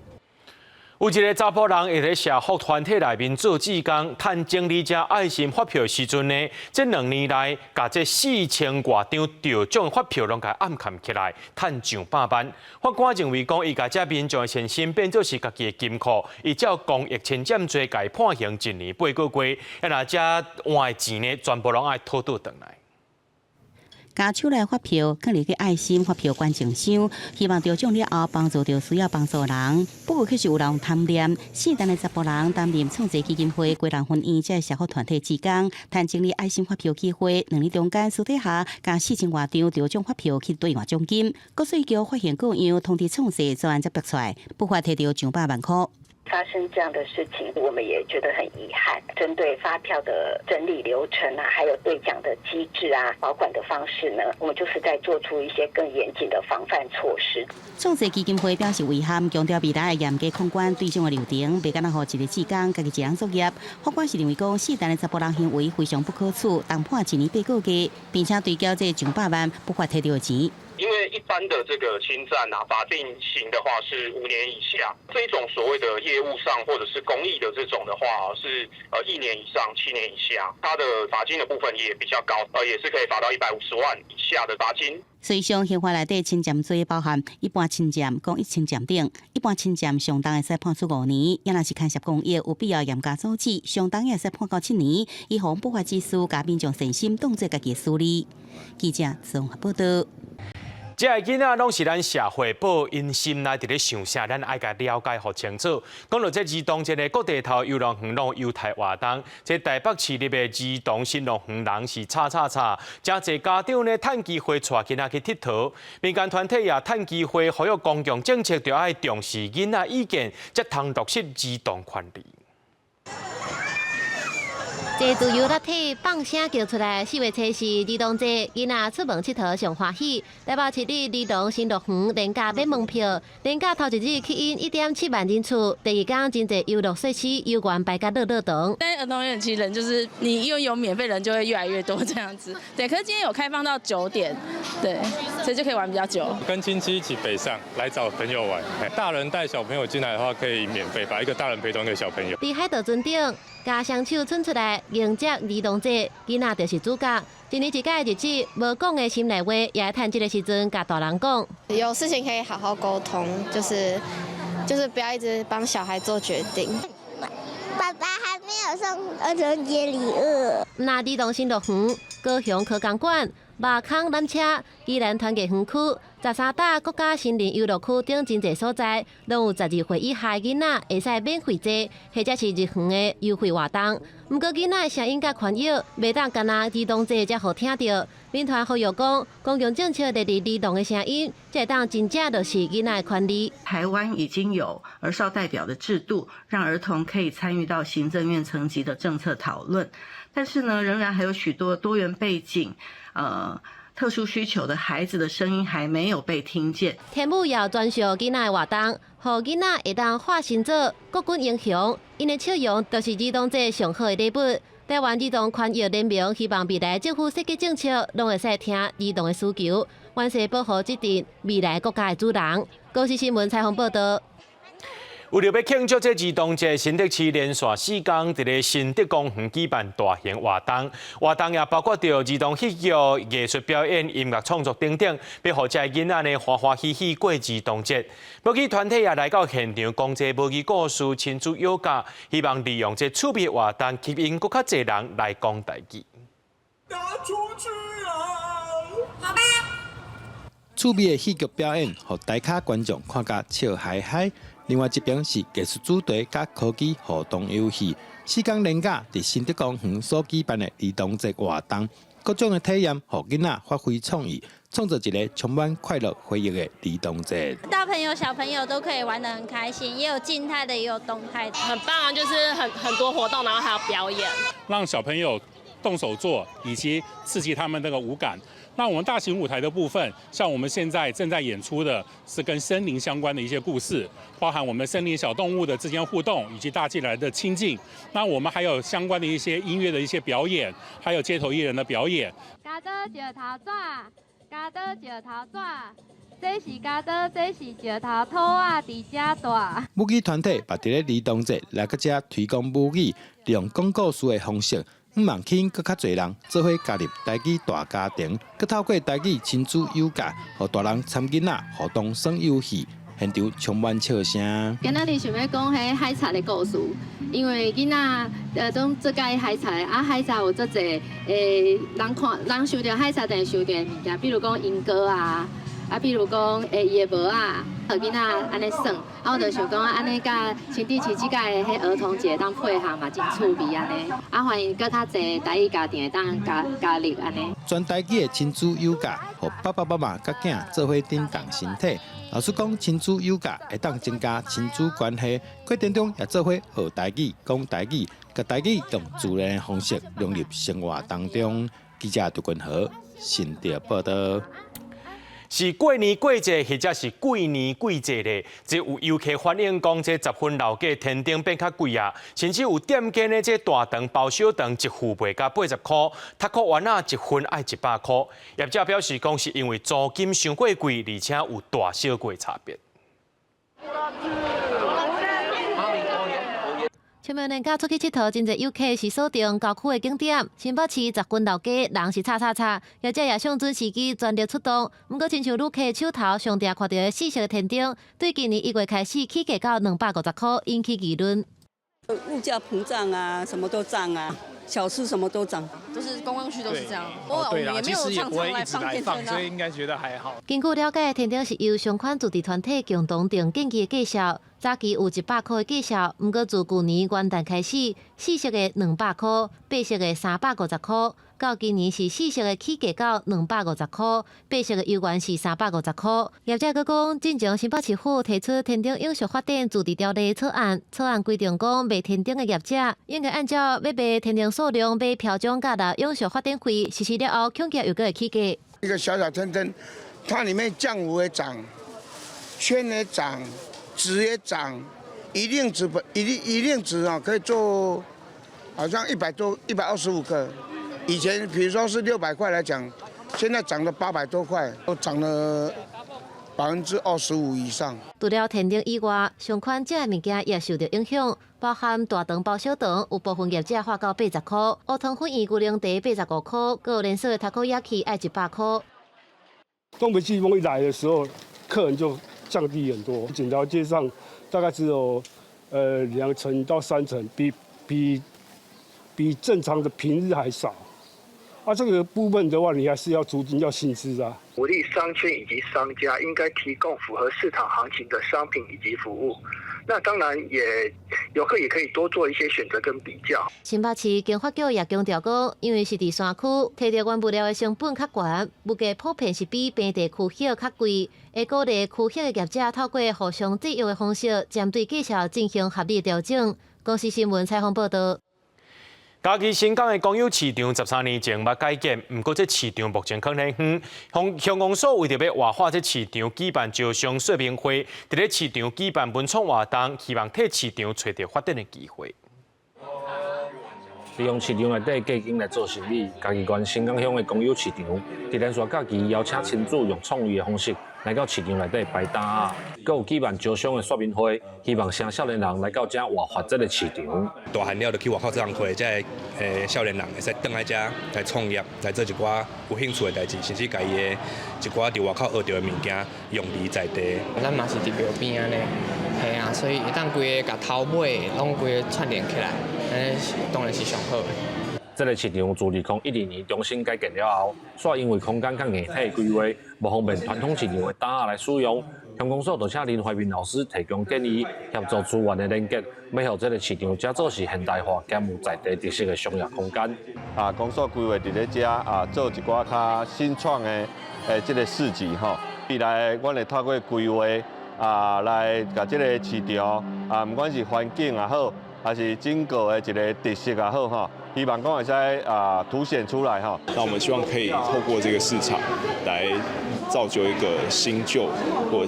有一个查甫人会在社福团体内面做志工，趁经理者爱心发票时阵呢，这2年来，把这4000多张得奖发票拢甲暗藏起来，趁上百万。法官认为讲，伊甲这民众的信心变做是家己的金库，伊照公益侵占罪，甲判刑1年8个月，那这换的钱呢，全部拢爱讨倒转来。加手来发票，放入去爱心发票捐奖箱，希望得奖了后帮助到需要帮助的人。不过，确实有人贪念，4单的查甫人担任创济基金会贵人婚姻这社福团体志工，趁整理爱心发票机会，2年中间私底下加4000多张得奖发票去兑换奖金，国税局发现各样通知创济专案才逼出来，不法摕到上百万块。发生这样的事情，我们也觉得很遗憾。针对发票的整理流程啊，还有兑奖的机制啊、保管的方式呢，我们就是在做出一些更严谨的防范措施。创济基金会表示遗憾，强调未来的严格控管对象的流程，袂敢若互一个志工家己一人作业。法官是认为讲4单的查甫人行为非常不可取，当判1年8个月，并且对缴这上百万不法摕到的钱。因为一般的这个侵占啊，法定刑的话是5年以下；这种所谓的业务上或者是公益的这种的话是1年以上7年以下。它的罚金的部分也比较高，也是可以罚到150万以下的罚金。所以，刑法内底侵占罪包含一般侵占、公益侵占等。一般侵占上重会使判处5年，也若是牵涉公益，有必要严加阻止，上重也使判到7年。以防不法之事，甲民众信心当作家己私利。记者综合报道。这个囡仔拢是咱社会保因心内伫咧想啥，咱爱甲了解好清楚。讲到这儿童节的各地头游乐园拢有台活动，这台北市立的儿童新乐园人是真侪家长呢趁机会带囡仔去佚佗，民间团体也趁机会呼吁公共政策就要重视囡仔意见，才通落实儿童权利。这自由落体放声叫出来，4月初4儿童节，囡仔出门佚佗上欢喜。台北市立儿童新乐园廉价买门票，廉价头一日吸引1.7万人次，第二天真侪游乐设施游玩摆甲热热堂。但儿童园其实人就是你因为有免费人就会越来越多这样子。对，可是今天有开放到9点，对，所以就可以玩比较久。跟亲戚一起北上来找朋友玩，大人带小朋友进来的话可以免费，把一个大人陪同一个小朋友。伫海岛船顶，家双手伸出来迎接儿童节，囡仔就是主角。一年一改的日子，无讲的心内话，也来趁这个时阵，甲大人讲。有事情可以好好沟通，就是不要一直帮小孩做决定。爸爸还没有送儿童节礼物。那儿童新乐园、高雄科工馆、马坑缆车、宜兰团结园区、13大国家森林游乐区等真侪所在，拢有12岁以下囡仔会使免费坐，或者是入园的优惠活动。不过囡仔声音甲宽约，袂当干那儿童节才好听到。民团呼吁讲，公共政策列入儿童的声音，才当真正就是囡仔的权利。台湾已经有儿少代表的制度，让儿童可以参与到行政院层级的政策讨论，但是呢，仍然还有许多多元背景，特殊需求的孩子的声音还没有被听见。天母也专属囡仔的活动，让囡仔会当化身做国军英雄。因的笑容就是儿童节上好的礼物。台湾儿童权益联盟希望未来政府设计政策，拢会使听儿童的需求，完善保护制定未来国家的主人。高市新闻采访报道。为了要庆祝这儿童节，新德市连续4天伫咧新德公园举办大型活动，活动也包括着儿童戏剧、艺术表演、音乐创作等等，要互这囡仔呢欢欢喜喜过儿童节。母语团体也来到现场，讲这母语故事，亲子有教，希望利用这趣味活动，吸引更较侪人来讲台语。拿出去啊！好吧。趣味的戏剧表演，互台下观众看甲笑嗨嗨。另外一边是艺术主题甲科技互动游戏，4天连假伫新德公园所举办的儿童节活动，各种的体验，互囡仔发挥创意，创造一个充满快乐回忆的儿童节。大朋友、小朋友都可以玩得很开心，也有静态的，也有动态的，很棒啊！就是很多活动，然后还有表演，让小朋友动手做，以及刺激他们那个五感。那我们大型舞台的部分，像我们现在正在演出的是跟森林相关的一些故事，包含我们森林小动物的之间互动，以及大自然的亲近。那我们还有相关的一些音乐的一些表演，还有街头艺人的表演。加多石头纸，加多石头纸。这是加多，这是石头土啊，伫遮大。母语团体把伫咧儿童节来到遮推广母语，利用讲故事的方式。望吸引更较侪人做伙加入台语大家庭，佮透过台语亲子有教，互大人参囡仔互动耍游戏，现场充满笑声。今仔日想要讲迄海贼的故事，因为囡仔种做介海贼，海贼有足侪人收到海贼，但收到物件，比如讲银鸽啊。比如讲，伊的帽啊，互囡仔安尼耍，我就想讲安尼甲新地市即届的迄儿童节当配合嘛，真趣味安尼。欢迎更较侪台语家庭会当加入安尼。全台语的亲子有教，互爸爸妈妈甲囝做伙振动身体。老师讲，亲子有教会当增加亲子关系，过程中也做伙学台语、讲台语，甲台语用自然的方式融入生活当中。记者杜君豪，新德报道。是过年过节，或者是贵年贵节咧，即有游客反映讲，这10分老价天顶变较贵啊，甚至有店间的这大肠包小肠一副卖到80块，塔克丸啊1份要100块。业者表示讲，是因为租金伤过贵，而且有大小贵差别。清明年假出去佚佗，真侪游客是锁定郊区的景点。新北市10分老街人是叉，业者也上准时机全力出动。不过，亲像旅客手头上常看到的4色天顶，对今年1月开始起价到250块，引起议论。物价膨胀啊，什么都涨啊。小吃什么都涨，都是观光区都是这样。对啦，其实也不会一直来放，所以应该觉得还好。根据了解，天顶是由相关主题团体共同定建议的介绍。早期有100块的计数，不过自去年元旦开始，4色的200块，8色的350块，到今年是4色的起价到250块，8色的犹原是350块。业者佫讲，进前新北市府提出天顶永续发展自治条例草案，草案规定讲卖天顶的业者应该按照要卖天顶数量买标准价的永续发展费，实施了后，恐价又会起价。一个小小天灯，它里面浆糊也涨，圈也涨。纸也涨，一令纸啊，可以做好像125个。以前比如说是600块来讲，现在涨了800多块，都涨了25%以上。除了天顶以外，上款这物件也受到影响，包含大肠包小肠，有部分业者花到80块；乌汤粉圆牛奶茶85块，还有连锁的塔可亚器爱100块。东北季风一来的时候，客人就降低很多，整条街上大概只有2成到3成，比正常的平日还少。这个部分的话，你还是要租金要薪资啊。鼓励商圈以及商家应该提供符合市场行情的商品以及服务。那当然游客也可以多做一些选择跟比较。新北市经发局也强调讲，因为是伫山区，摕到原物料的成本较悬，物价普遍是比平地区域较贵，会鼓励区域的业者透过互相制约的方式，针对价格进行合理调整。公司新闻采访报道。嘉义新港的公有市场13年前捌改建，不过这市场目前可能乡公所为着要活化这市场，举办招商说明会，伫咧市场举办文创活动，希望替市场找到发展的机会。利用市场内底价金来做生意，嘉义县新港乡的公有市场，伫连续假期邀请亲子用创意的方式来到市场内底摆摊啊，佮有举办招商的说明会，希望向少年人来到这活化这个市场。大汉了就去外口这样会，这少年人会使倒来这来创业，来做一寡有兴趣的代志，甚至家己的一寡伫外口学到的物件用伫在地。咱嘛是伫庙边安尼，系啊，所以一旦规个甲头尾拢规个串联起来，安尼当然是上好的。这个市场自2012年重新改建了后，煞因为空间较硬体规划，无方便传统市场的摊来使用。乡公所就请林怀民老师提供建议，协助资源的连接，要让这个市场假做是现代化兼有在地特色的商业空间。公所规划伫咧遮做一寡较新创的这个市集吼，未来阮会透过规划来甲这个市场不管是环境也好，还是整个的一个特色也好吼。希望讲会使凸显出来哈。那我们希望可以透过这个市场来造就一个新旧或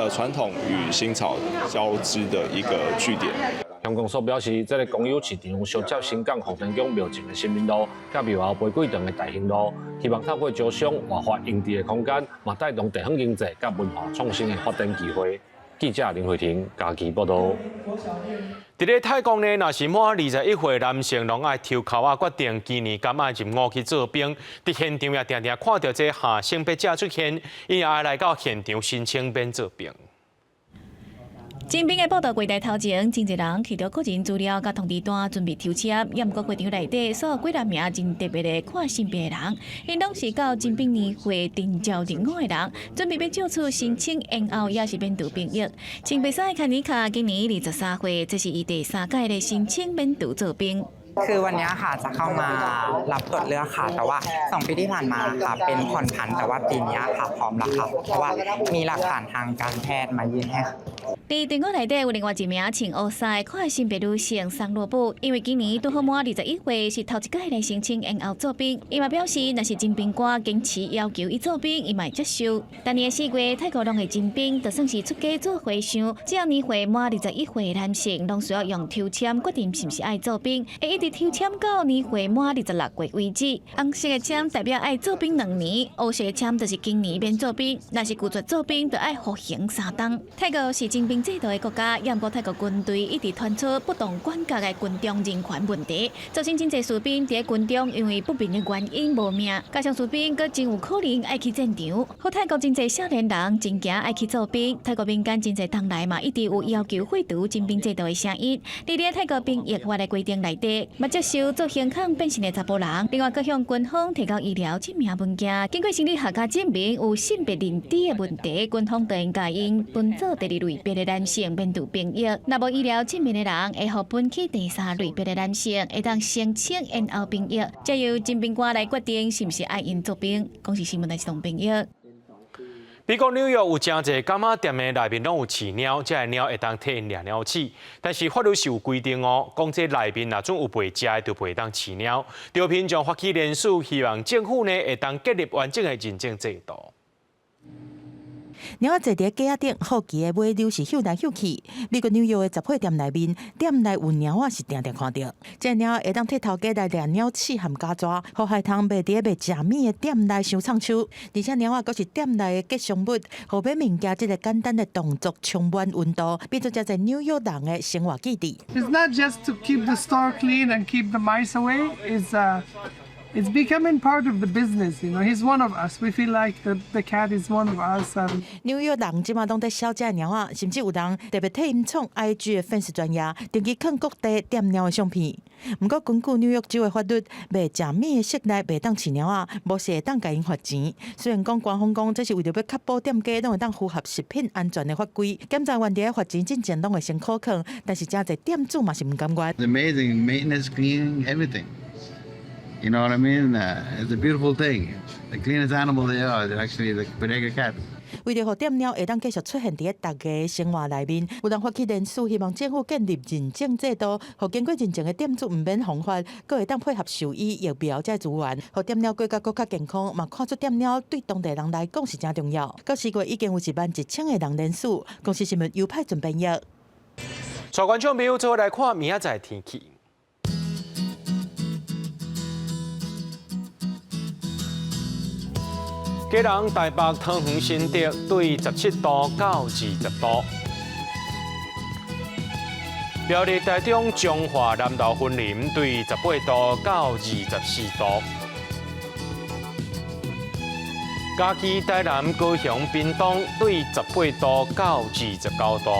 传统与新潮交织的一个据点。乡公所表示，这个公有市场相接新港福田宫庙前的新民路，甲庙后玫瑰堂的大兴路，希望透过招商活化用地的空间，嘛带动地方经济甲文化创新的发展机会。记者林慧婷嘉义报道。伫咧泰国呢，若是满21岁男性，拢爱抽考决定今年敢爱入伍去做兵。伫现场也常常看到这下性别者出现，因也爱来到现场申请免做兵。征兵的报道柜台头前，真侪人摕到个人资料甲通知单准备抽签，也毋过会场内底所有几多名真特别的看性别的人，因拢是到征兵年会定招入伍的人，准备要借出申请延后也是免除兵役。青白衫的坎尼卡今年23岁，这是伊第3届的申請免除做兵。คือวันนี้ค่ะจะเข้ามารับตรวจเลือกค่ะแต่ว่า2 ปีที่ผ่านมาค่ะเป็นผ่อนผันแต่ว่าปีนี้ค่ะพร้อมแล้วค่ะเพราะว่ามีหลักฐานทางการแพทย์มายื่นให้ค่ะ伫队伍内底有另外一名穿黑衫看性别女性桑罗布，因为今年拄好满21岁，是头一届来申请延后做兵。伊嘛表示，若是征兵官坚持要求伊做兵，伊嘛会接受。今年4月，泰国拢会征兵，就算是出家做和尚，只要年岁满21岁的男性，拢需要用抽签决定是毋是爱做兵，会一直抽签到年岁满26岁为止。红色的签代表爱做兵2年，黑色的签就是今年免做兵，若是拒绝做兵，就爱服刑3冬。泰国是征兵制度的国家，也毋过泰国军队一直传出不当管教的军中人权问题，造成真侪士兵伫军中因为不明的原因无命，加上士兵佫真有可能爱去战场。好，泰国真侪少年人真惊爱去做兵，泰国民间真侪党内嘛一直有要求废除征兵制度的声音。伫咧泰国兵役法的规定内底，嘛接受做胸腔变性的查甫人，另外各向军方提交医疗证明文件，经过心理学家证明有性别认知的问题，军方就应该因分做第2类别的男性免除兵役。若无医疗证明的人，会互分去第3类别的男性，会当申请延后兵役，再由征兵官来决定是毋是爱因做兵。公司新闻台是同兵役。美国纽约有真侪柑仔店的内面拢有饲鸟，这鸟会当替因掠鸟鼠，但是法律是有规定哦，讲这内面若总有袂食的，就袂当饲鸟。招聘将发起联署，希望政府呢会当建立完整的认证制度。鸟仔坐伫架顶，好奇的尾溜是嗅来嗅去。美国纽约的杂货店内面，店内有鸟仔是定定看到。这鸟会当替头家来掠鸟鼠和家蛇，好害通卖伫卖食米的店内伤仓手。而且鸟仔阁是店内的吉祥物，好买物件这个简单的动作充满温度，变做这在纽约人的生活基地。It's not just to keep the store clean and keep the mice away. It's becoming part of the business, you know. He's one of us. We feel like the cat is one of us. 纽约人即马拢在小只鸟仔，甚至有人特别替因创 IG 的粉丝专页，定期放各地点鸟的相片。不过，根据纽约州的法律，卖食米的室内袂当饲鸟仔，无是会当甲因罚钱。虽然讲官方讲这是为着要确保店家拢会当符合食品安全的法规，检查员伫罚钱进前拢会先考考，但是真侪店主嘛是唔甘愿。It's amazing maintenance, cleaning, everything. You know what I mean? It's a beautiful thing. The cleanest animal they are is actually the Bodega cat. 为了让店鸟会当继续出现伫大家的生活内面，有人发起联署，希望政府建立认证制度，让经过认证的店主唔免罚款，佫会当配合兽医疫苗这资源，让店鸟过甲更较健康。嘛，看出店鸟对当地人来讲是真重要。到4月已经有11000个人联署，公司新闻优派准备约。全观众朋友，做伙来看明仔载天气。基隆、台北、桃园、新竹对17度到20度；苗栗、台中、彰化、南投、云林对18度到24度；嘉义、台南、高雄、屏东对18度到29度；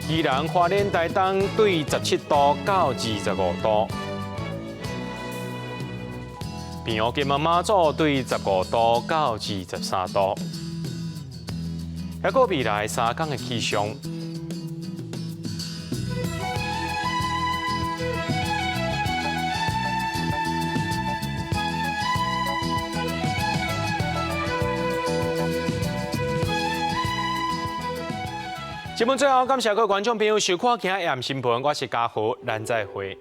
宜兰、花莲、台东对17度到25度。平湖、金门、马祖对15度到23度。还有未来3天的气象。节目最后，感谢各位观众朋友收看今日AM新闻，我是嘉豪，咱再会。